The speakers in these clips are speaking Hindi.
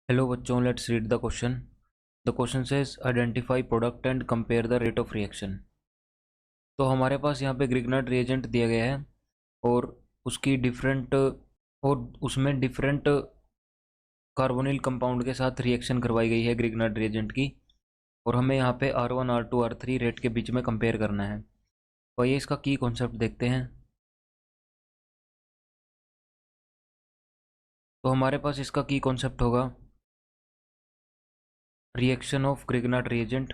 हेलो बच्चों, let's read the question. The question says identify product and compare the rate of reaction. तो हमारे पास यहाँ पे ग्रिग्नार्ड रिएजेंट दिया गया है और उसकी डिफरेंट और उसमें डिफरेंट कार्बोनिल कंपाउंड के साथ रिएक्शन करवाई गई है ग्रिग्नार्ड रिएजेंट की। और हमें यहाँ पे R1 R2 R3 रेट के बीच में कंपेयर करना है। तो ये इसका की कॉन्सेप्ट देखते हैं। तो हमारे पास इसका की कॉन्सेप्ट होगा रिएक्शन ऑफ ग्रिग्नार्ड रिएजेंट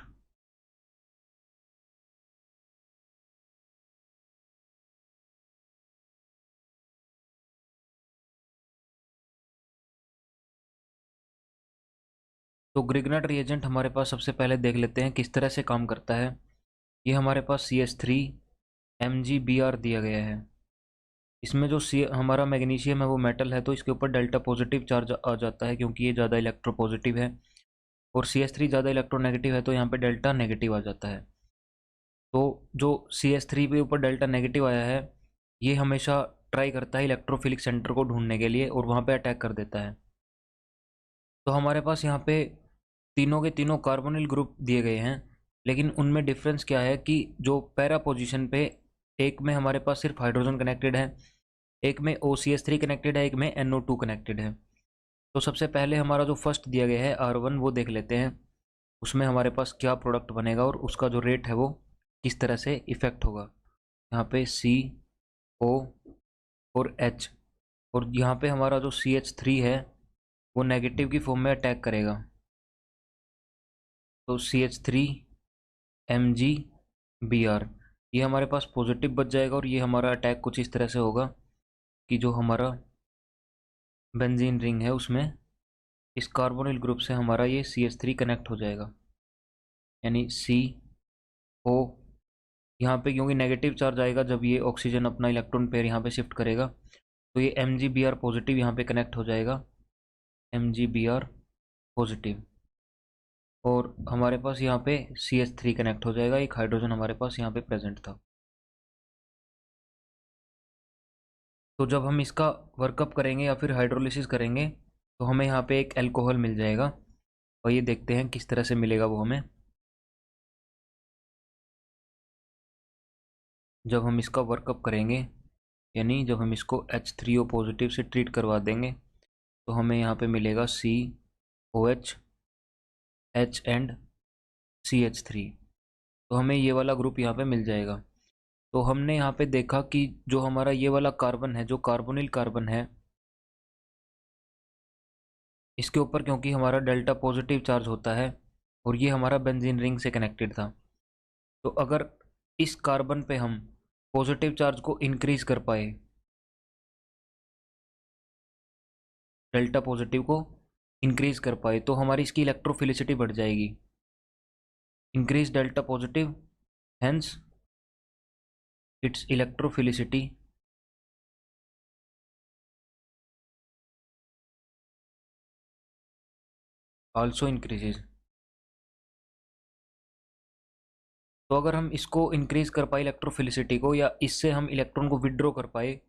तो ग्रिग्नार्ड रिएजेंट हमारे पास सबसे पहले देख लेते हैं किस तरह से काम करता है। ये हमारे पास CH3 MgBr दिया गया है। इसमें जो सी हमारा मैग्नीशियम है वो मेटल है, तो इसके ऊपर डेल्टा पॉजिटिव चार्ज आ जाता है क्योंकि ये ज़्यादा इलेक्ट्रोपॉजिटिव है। और CH3 ज़्यादा इलेक्ट्रोनेगेटिव है तो यहाँ पे डेल्टा नेगेटिव आ जाता है। तो जो CH3 के ऊपर डेल्टा नेगेटिव आया है, ये हमेशा ट्राई करता है इलेक्ट्रोफिलिक सेंटर को ढूंढने के लिए और वहाँ पे अटैक कर देता है। तो हमारे पास यहाँ पे तीनों के तीनों कार्बोनिल ग्रुप दिए गए हैं, लेकिन उनमें डिफरेंस क्या है कि जो पैरा पोजीशन पे एक में हमारे पास सिर्फ हाइड्रोजन कनेक्टेड है, एक में OCH3 कनेक्टेड है, एक में NO2 कनेक्टेड है। तो सबसे पहले हमारा जो फर्स्ट दिया गया है R1 वो देख लेते हैं, उसमें हमारे पास क्या प्रोडक्ट बनेगा और उसका जो रेट है वो किस तरह से इफेक्ट होगा। यहाँ पे CO और H, और यहाँ पे हमारा जो CH3 है वो नेगेटिव की फॉर्म में अटैक करेगा। तो CH3 MgBr ये हमारे पास पॉजिटिव बच जाएगा और ये हमारा अटैक कुछ इस तरह से होगा कि जो हमारा बेंजीन रिंग है उसमें इस कार्बोनिल ग्रुप से हमारा ये CH3 कनेक्ट हो जाएगा, यानी CO। यहाँ पे क्योंकि नेगेटिव चार्ज आएगा जब ये ऑक्सीजन अपना इलेक्ट्रॉन पेयर यहाँ पे शिफ्ट करेगा, तो ये MgBr पॉजिटिव यहाँ पे कनेक्ट हो जाएगा, MgBr पॉजिटिव। और हमारे पास यहाँ पे CH3 कनेक्ट हो जाएगा, एक हाइड्रोजन हमारे पास यहाँ पे प्रेजेंट था। तो जब हम इसका वर्कअप करेंगे या फिर हाइड्रोलिसिस करेंगे तो हमें यहाँ पे एक अल्कोहल मिल जाएगा, और ये देखते हैं किस तरह से मिलेगा वो हमें। जब हम इसका वर्कअप करेंगे, यानी जब हम इसको H3O पॉजिटिव से ट्रीट करवा देंगे, तो हमें यहाँ पे मिलेगा COH H एंड CH3। तो हमें ये वाला ग्रुप यहाँ पे मिल जाएगा। तो हमने यहाँ पे देखा कि जो हमारा ये वाला कार्बन है, जो कार्बोनिल कार्बन है, इसके ऊपर क्योंकि हमारा डेल्टा पॉजिटिव चार्ज होता है और ये हमारा बेंजीन रिंग से कनेक्टेड था, तो अगर इस कार्बन पे हम पॉजिटिव चार्ज को इंक्रीज कर पाए, डेल्टा पॉजिटिव को इंक्रीज कर पाए, तो हमारी इसकी इलेक्ट्रोफिलिसिटी बढ़ जाएगी। Increase delta positive, hence it's electrophilicity also increases. तो अगर हम इसको इंक्रीज कर पाए इलेक्ट्रोफिलिसिटी को, या इससे हम इलेक्ट्रॉन को विड्रॉ कर पाए,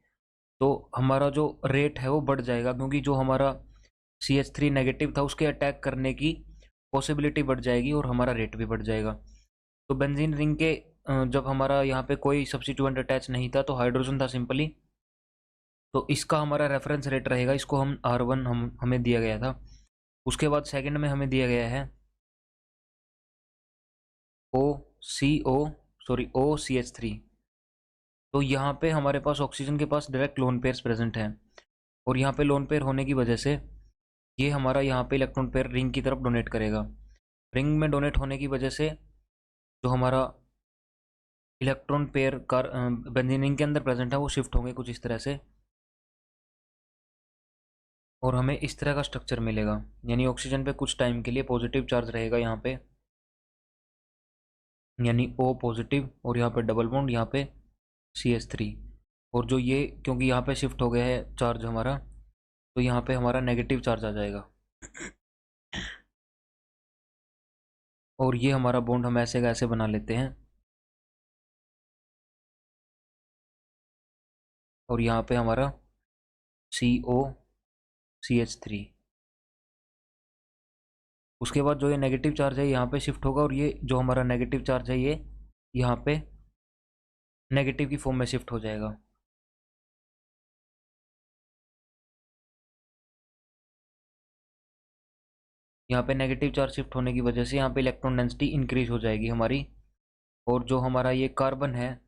तो हमारा जो रेट है वो बढ़ जाएगा, क्योंकि जो हमारा CH3 नेगेटिव था उसके अटैक करने की पॉसिबिलिटी बढ़ जाएगी और हमारा रेट भी बढ़ जाएगा। तो बेंजीन रिंग के जब हमारा यहाँ पे कोई सब्स्टिट्यूएंट अटैच नहीं था, तो हाइड्रोजन था सिंपली, तो इसका हमारा रेफरेंस रेट रहेगा। इसको हम R1 हमें दिया गया था। उसके बाद सेकंड में हमें दिया गया है OCH3। तो यहाँ पे हमारे पास ऑक्सीजन के पास डायरेक्ट लोन पेयर्स प्रेजेंट हैं, और यहाँ पे लोन पेयर होने की वजह से ये हमारा यहाँ पे इलेक्ट्रॉन पेयर रिंग की तरफ डोनेट करेगा। रिंग में डोनेट होने की वजह से जो हमारा electron pair car benzene ring के अंदर प्रेजेंट है वो शिफ्ट होंगे कुछ इस तरह से, और हमें इस तरह का स्ट्रक्चर मिलेगा। यानी ऑक्सीजन पे कुछ टाइम के लिए पॉजिटिव चार्ज रहेगा यहाँ पे, यानी O पॉजिटिव, और यहाँ पे डबल बॉन्ड, यहाँ पे CH3। और जो ये क्योंकि यहाँ पे शिफ्ट हो गया है चार्ज हमारा, तो यहाँ पे हमारा नेगेटिव चार्ज आ जाएगा, और ये हमारा बॉन्ड हम ऐसे का ऐसे बना लेते हैं, और यहाँ पे हमारा CO CH3। उसके बाद जो ये नेगेटिव चार्ज है यहाँ पे शिफ्ट होगा और ये जो हमारा नेगेटिव चार्ज है ये यहाँ पे नेगेटिव की फॉर्म में शिफ्ट हो जाएगा। यहाँ पे नेगेटिव चार्ज शिफ्ट होने की वजह से यहाँ पे इलेक्ट्रॉन डेंसिटी इंक्रीज हो जाएगी हमारी, और जो हमारा ये कार्बन है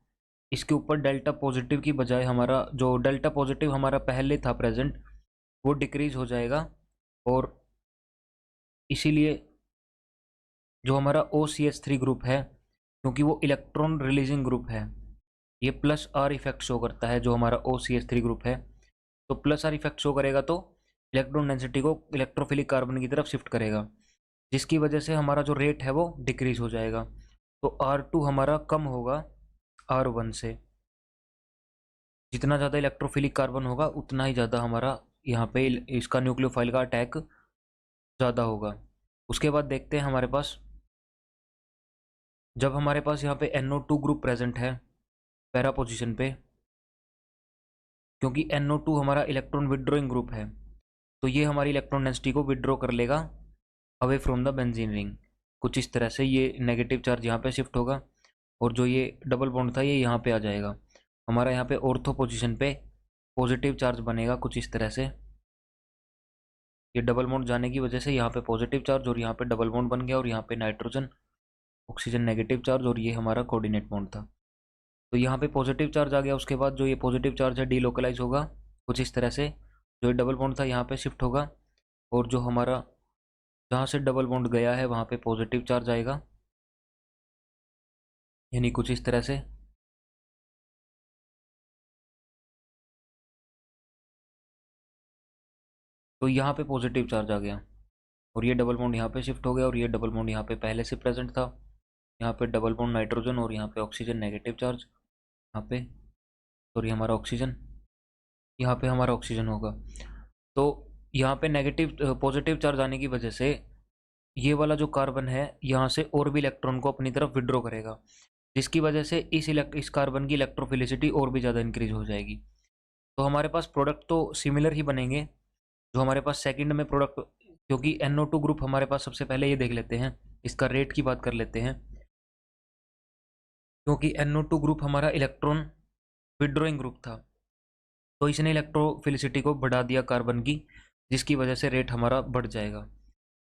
इसके ऊपर डेल्टा पॉजिटिव की बजाय हमारा जो डेल्टा पॉजिटिव हमारा पहले था प्रेजेंट वो डिक्रीज हो जाएगा, और इसीलिए जो हमारा OCH3 ग्रुप है, क्योंकि वो इलेक्ट्रॉन रिलीजिंग ग्रुप है, ये प्लस आर इफेक्ट शो करता है जो हमारा OCH3 ग्रुप है, तो प्लस आर इफेक्ट शो करेगा तो इलेक्ट्रॉन डेंसिटी को इलेक्ट्रोफिलिक कार्बन की तरफ शिफ्ट करेगा, जिसकी वजह से हमारा जो रेट है वो डिक्रीज हो जाएगा। तो R2 हमारा कम होगा R1 से। जितना ज़्यादा इलेक्ट्रोफिलिक कार्बन होगा उतना ही ज़्यादा हमारा यहाँ पे इसका न्यूक्लियोफाइल का अटैक ज़्यादा होगा। उसके बाद देखते हैं हमारे पास, जब हमारे पास यहाँ पे NO2 ग्रुप प्रेजेंट है पैरा पोजीशन पे, क्योंकि NO2 हमारा इलेक्ट्रॉन विड्रॉइंग ग्रुप है, तो ये हमारी इलेक्ट्रॉन डेंसिटी को विड्रॉ कर लेगा away from the benzene ring. कुछ इस तरह से ये नेगेटिव चार्ज यहाँ पे शिफ्ट होगा, और जो ये डबल बॉन्ड था ये यहाँ पे आ जाएगा। हमारा यहाँ पे ऑर्थो पोजीशन पे पॉजिटिव चार्ज बनेगा कुछ इस तरह से। ये डबल बॉन्ड जाने की वजह से यहाँ पे पॉजिटिव चार्ज और यहाँ पे डबल बॉन्ड बन गया, और यहाँ पे नाइट्रोजन ऑक्सीजन नेगेटिव चार्ज, और ये हमारा कोऑर्डिनेट बॉन्ड था। तो यहाँ पे पॉजिटिव चार्ज आ गया। उसके बाद जो ये पॉजिटिव चार्ज है डीलोकलाइज होगा कुछ इस तरह से, जो ये डबल बॉन्ड था यहाँ पे शिफ्ट होगा, और जो हमारा जहाँ से डबल बॉन्ड गया है वहाँ पे पॉजिटिव चार्ज आएगा, यानी कुछ इस तरह से। तो यहाँ पे पॉजिटिव चार्ज आ गया, और ये डबल बॉन्ड यहाँ पे शिफ्ट हो गया, और ये डबल बॉन्ड यहाँ पे पहले से प्रेजेंट था। यहाँ पे डबल बॉन्ड नाइट्रोजन, और यहाँ पे ऑक्सीजन नेगेटिव चार्ज, यहाँ पे सॉरी हमारा ऑक्सीजन, यहाँ पे हमारा ऑक्सीजन होगा। तो यहाँ पे नेगेटिव पॉजिटिव चार्ज आने की वजह से ये वाला जो कार्बन है यहाँ से और भी इलेक्ट्रॉन को अपनी तरफ विड्रॉ करेगा, जिसकी वजह से इस कार्बन की इलेक्ट्रोफिलिसिटी और भी ज़्यादा इंक्रीज हो जाएगी। तो हमारे पास प्रोडक्ट तो सिमिलर ही बनेंगे। जो हमारे पास सेकंड में प्रोडक्ट, क्योंकि NO2 ग्रुप हमारे पास सबसे पहले ये देख लेते हैं, इसका रेट की बात कर लेते हैं। क्योंकि NO2 ग्रुप हमारा इलेक्ट्रॉन विड्रॉइंग ग्रुप था, तो इसने इलेक्ट्रोफिलिसिटी को बढ़ा दिया कार्बन की, जिसकी वजह से रेट हमारा बढ़ जाएगा।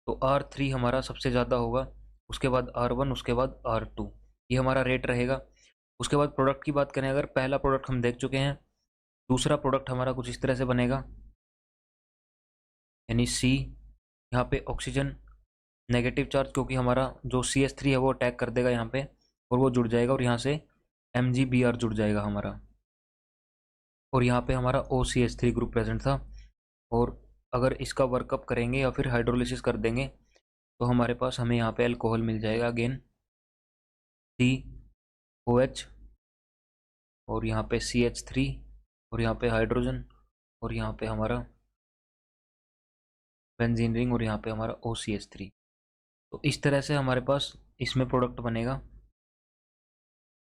तो R3 हमारा सबसे ज़्यादा होगा, उसके बाद R1, उसके बाद R2, ये हमारा रेट रहेगा। उसके बाद प्रोडक्ट की बात करें, अगर पहला प्रोडक्ट हम देख चुके हैं, दूसरा प्रोडक्ट हमारा कुछ इस तरह से बनेगा, यानी C, यहाँ पे ऑक्सीजन नेगेटिव चार्ज, क्योंकि हमारा जो CH3 है वो अटैक कर देगा यहाँ पे, और वो जुड़ जाएगा, और यहाँ से MgBr जुड़ जाएगा हमारा, और यहाँ पे हमारा OCH3 ग्रुप प्रेजेंट था। और अगर इसका वर्कअप करेंगे या फिर हाइड्रोलिसिस कर देंगे तो हमारे पास हमें यहाँ पे अल्कोहल मिल जाएगा अगेन, COH, और यहाँ पे CH3, और यहाँ पे हाइड्रोजन, और यहाँ पे हमारा बेंजीन रिंग, और यहाँ पे हमारा OCH3। तो इस तरह से हमारे पास इसमें प्रोडक्ट बनेगा।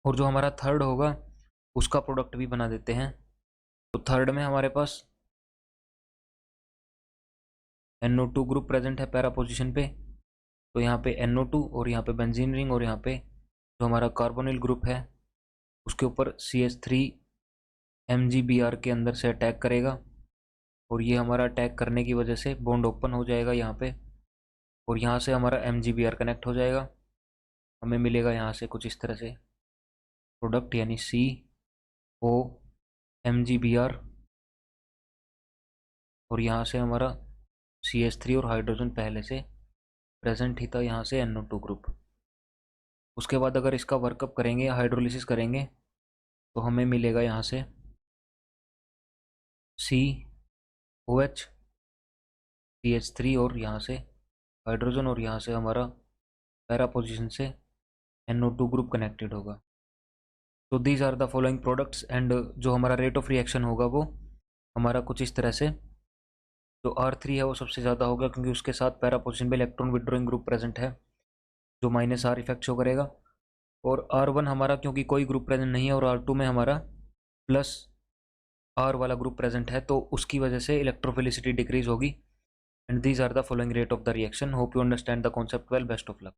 और जो हमारा थर्ड होगा उसका प्रोडक्ट भी बना देते हैं। तो थर्ड में हमारे पास NO2 ग्रुप प्रेजेंट है पैरा पोजीशन पे, तो यहाँ पे NO2 और यहाँ पे बेंजीन रिंग, और यहाँ पे जो हमारा कार्बोनिल ग्रुप है उसके ऊपर CH3 MgBr के अंदर से अटैक करेगा, और ये हमारा अटैक करने की वजह से बॉन्ड ओपन हो जाएगा यहाँ पे, और यहाँ से हमारा MgBr कनेक्ट हो जाएगा। हमें मिलेगा यहाँ से कुछ इस तरह से प्रोडक्ट, यानी CO MgBr, और यहाँ से हमारा CH3 और हाइड्रोजन पहले से प्रेजेंट ही था, यहाँ से NO2 ग्रुप। उसके बाद अगर इसका वर्कअप करेंगे या हाइड्रोलिसिस करेंगे तो हमें मिलेगा यहाँ से COH CH3, और यहाँ से हाइड्रोजन, और यहाँ से हमारा पैरा पोजीशन से NO2 ग्रुप कनेक्टेड होगा। तो these are the following products, and जो हमारा रेट ऑफ रिएक्शन होगा वो हमारा कुछ इस तरह से, जो R3 है वो सबसे ज़्यादा होगा क्योंकि उसके साथ पैरा पोजीशन पे इलेक्ट्रॉन विड्रॉइंग ग्रुप प्रेजेंट है जो -R इफेक्ट शो करेगा, और R1 हमारा क्योंकि कोई ग्रुप प्रेजेंट नहीं है, और R2 में हमारा +R वाला ग्रुप प्रेजेंट है, तो उसकी वजह से इलेक्ट्रोफिलिसिटी डिक्रीज होगी, and these are the following rate of the reaction. Hope you understand the concept well. Best of luck.